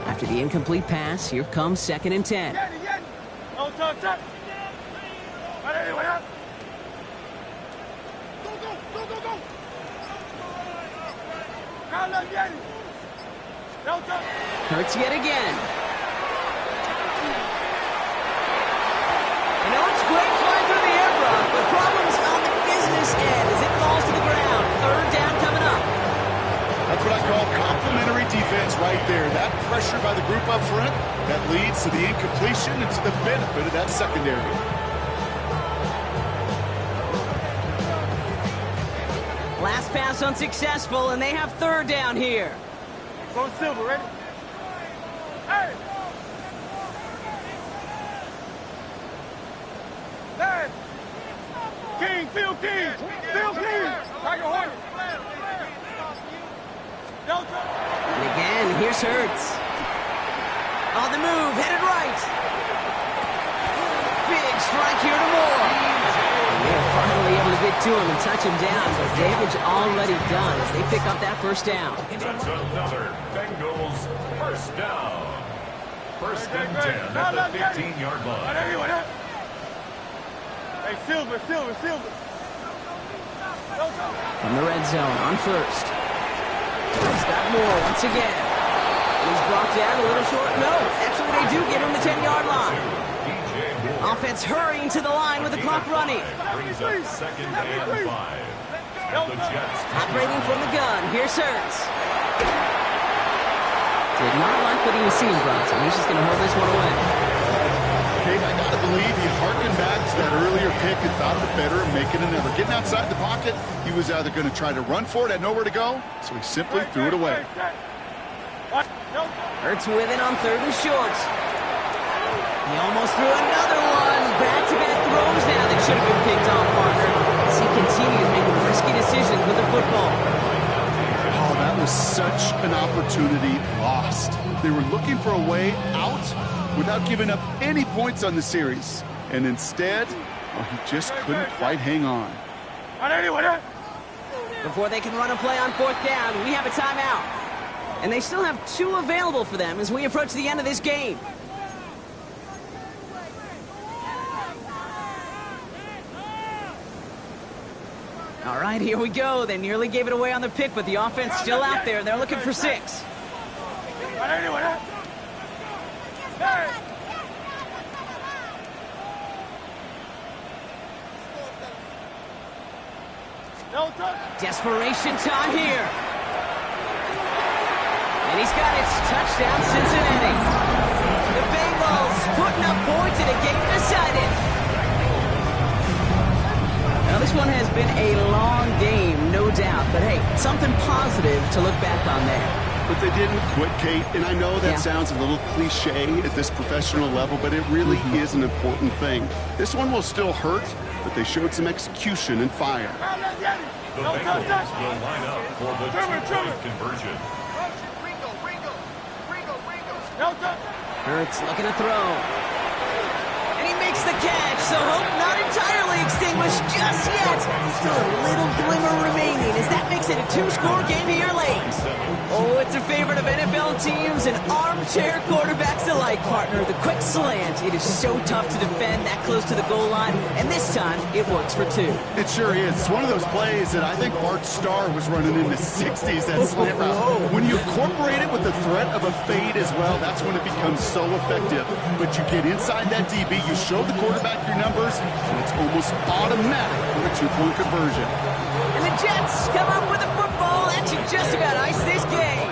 After the incomplete pass, here comes 2nd and 10. Hurts yet again. You know, it's great flying through the air, Brock, but problems on the business end as it falls to the ground. Third down coming up. That's what I call complementary defense right there. That pressure by the group up front, that leads to the incompletion and to the benefit of that secondary. Last pass unsuccessful, and they have third down here. Go Silver, ready? Hey! Hey! King, Phil King! Phil King! Tiger Hornet! And again, here's Hurts. On the move, headed right. Big strike here to Moore. And they're finally able to get to him and touch him down, but damage already done as they pick up that first down. That's another Bengals first down. First and 10 at the 15-yard line. Hey, Silver. From the red zone on first. He's got Moore once again. He's brought down a little short. No, actually they do get him the 10-yard line. Offense hurrying to the line with the clock running. Brings up second and 5. The Jets Operating from the gun. Here's Hurts. Did not like what he was seeing, Bronson. He's just going to hold this one away. Okay, I got to believe he harkened back to that earlier pick and thought of it better and making another. Getting outside the pocket, he was either going to try to run for it, had nowhere to go, so he simply threw it away. Hurts with it on third and short. He almost threw another one. Back-to-back throws now that should have been picked off, partner, as he continues making risky decisions with the football. Oh, that was such an opportunity lost. They were looking for a way out without giving up any points on the series. And instead, well, he just couldn't quite hang on. Before they can run a play on fourth down, we have a timeout. And they still have 2 available for them as we approach the end of this game. All right, here we go. They nearly gave it away on the pick, but the offense still out there. They're looking for 6. Desperation time here. And he's got it. Touchdown, Cincinnati. The Bengals putting up points in a game decided. Now, this one has been a long game, no doubt. But, hey, something positive to look back on there. But they didn't quit, Kate, and I know that sounds a little cliche at this professional level, but it really is an important thing. This one will still hurt, but they showed some execution and fire. The Bengals will line up for the two-point conversion. Hurts looking to throw. And he makes the catch, so hope not entirely extinguished just yet. Still a little glimmer remaining as that makes it a 2-score game here late. Oh, it's a favorite of NFL teams and armchair quarterbacks alike, partner. The quick slant. It is so tough to defend that close to the goal line, and this time it works for 2. It sure is. It's one of those plays that I think Bart Starr was running in the 60s, that slant route. When you incorporate it with the threat of a fade as well, that's when it becomes so effective. But you get inside that DB, you show the quarterback your numbers, and it's almost automatic for a 2-point conversion. And the Jets come up with a football that should just about ice this game.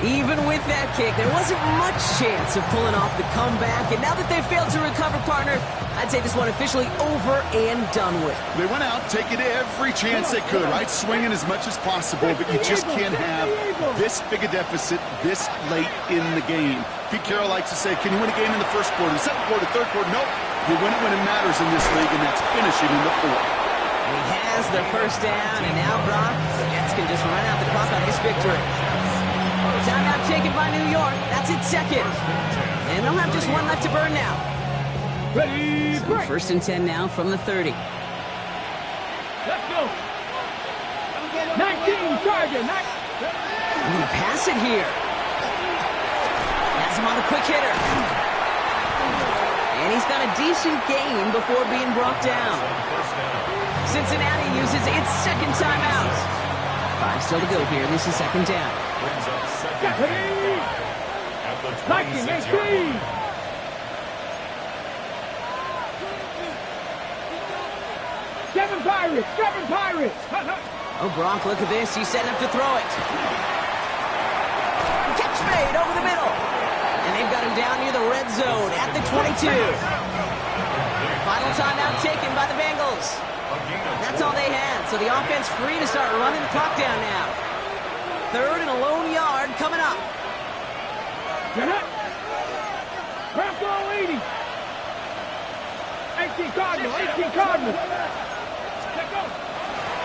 Even with that kick, there wasn't much chance of pulling off the comeback. And now that they've failed to recover, partner, I'd say this one officially over and done with. They went out taking every chance they could, right? Swinging as much as possible, but you just can't have this big a deficit this late in the game. Pete Carroll likes to say, can you win a game in the first quarter, second quarter, third quarter? Nope. You win it when it matters in this league, and that's finishing in the fourth. He has the first down, and now Brock, the Jets can just run out the clock on this victory. Timeout taken by New York. That's its second. And they'll have just one left to burn now. Ready, So first and 10 now from the 30. let's go. 19, target, 19. I'm going to pass it here. Has him on a quick hitter. And he's got a decent gain before being brought down. Cincinnati uses its second timeout. 5 still to go here. This is second down. Brings up second and 5 at the 26-yard line. Seven Pirates! Oh, Gronk, look at this. He's setting up to throw it. Catch made over the middle. And they've got him down near the red zone at the 22. Final timeout taken by the Bengals. That's all they had, so the offense free to start running the clock down now. 3rd and a lone yard coming up. Get it! Bronco 80! 18 Cardinal!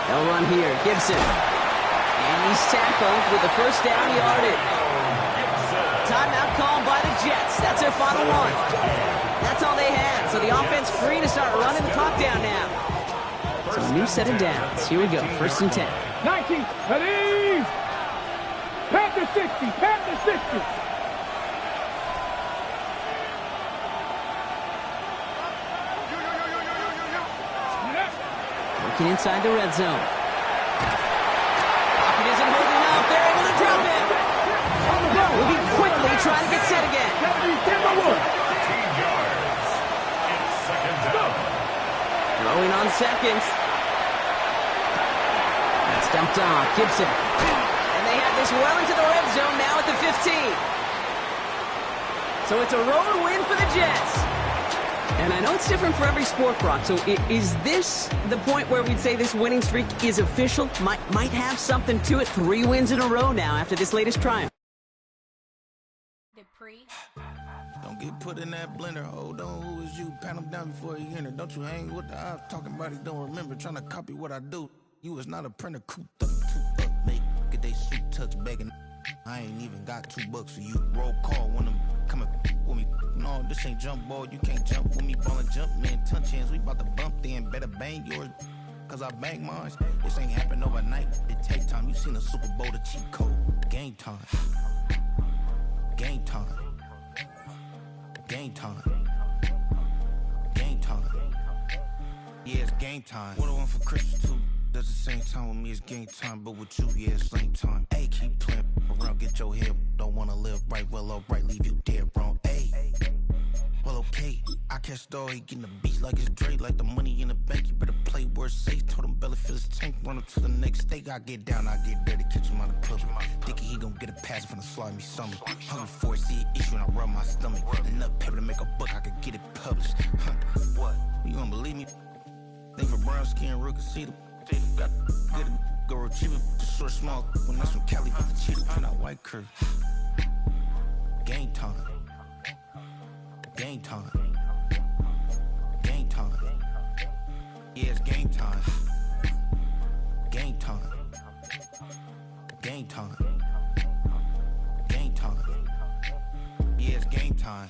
They'll run here. Gibson. And he's tackled with the first down yardage. Timeout called by the Jets. That's their final one. That's all they had. So the offense free to start running the clock down now. So a new set of downs. Here we go. 1st and 10. 19. Ready! Panther 60. Working inside the red zone. Pocket isn't holding up. They're able to drop it. Moving quickly, trying to get set again. 15 yards. It's second down. Throwing on seconds. That's dumped off. Gibson. And they have this well into the red zone now at the 15. So it's a road win for the Jets. And I know it's different for every sport, Brock. So is this the point where we'd say this winning streak is official? Might have something to it. 3 wins in a row now after this latest triumph. Don't get put in that blender. Hold on, who is you? Pat him down before he enter. Don't you hang with the ops talking about he don't remember. Trying to copy what I do. You was not a printer. Cooped up, make get they suit touch begging. I ain't even got $2 for you. Roll call when I'm coming with me. No, this ain't jump ball. You can't jump with me. Ballin' jump, man. Touch hands. We bout to bump then. Better bang yours. Cause I bang mine. This ain't happen overnight. It take time. You seen the Super Bowl, the cheat code. Game time. Game time. Game time. Game time. Yeah, it's game time. What I want for Christmas too. Does the same time with me, it's game time. But with you, yeah, it's lame time. Hey, keep playing around, get your head. Don't wanna live right, well, alright, leave you dead wrong. Hey, well, okay. I catch the dog, he getting the beats like it's Dre, like the money in the bank. You better play where it's safe. Told him belly fill his tank, run up to the next state. I get down, I get dirty, catch him on the club. Thinking he gon' get a pass from the slide me something. Hungry for it, see an issue and I rub my stomach. Enough paper to make a book, I could get it published. What? You gonna believe me? Think for brown skin, real can see the got did it, go retrieve it, the short small when that's from Cali, but the cheetah print out white curve. Game time. Game time. Game time. Yeah, it's game time. Game time. Game time. Game time. Yeah, it's game time.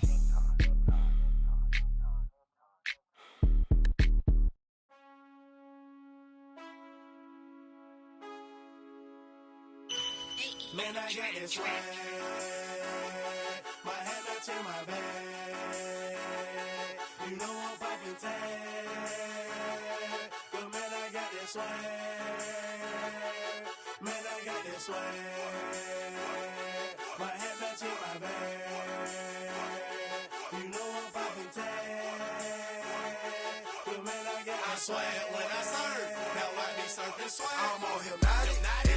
Man, I got this swag. My head not in my bag. You know I'm poppin' tag. But man, I got this swag. Man, I got this swag. My head not in my bag. You know I'm poppin' tag. But man, I got this swag. When I serve, now I be surfing swag. I'm on hypnotic.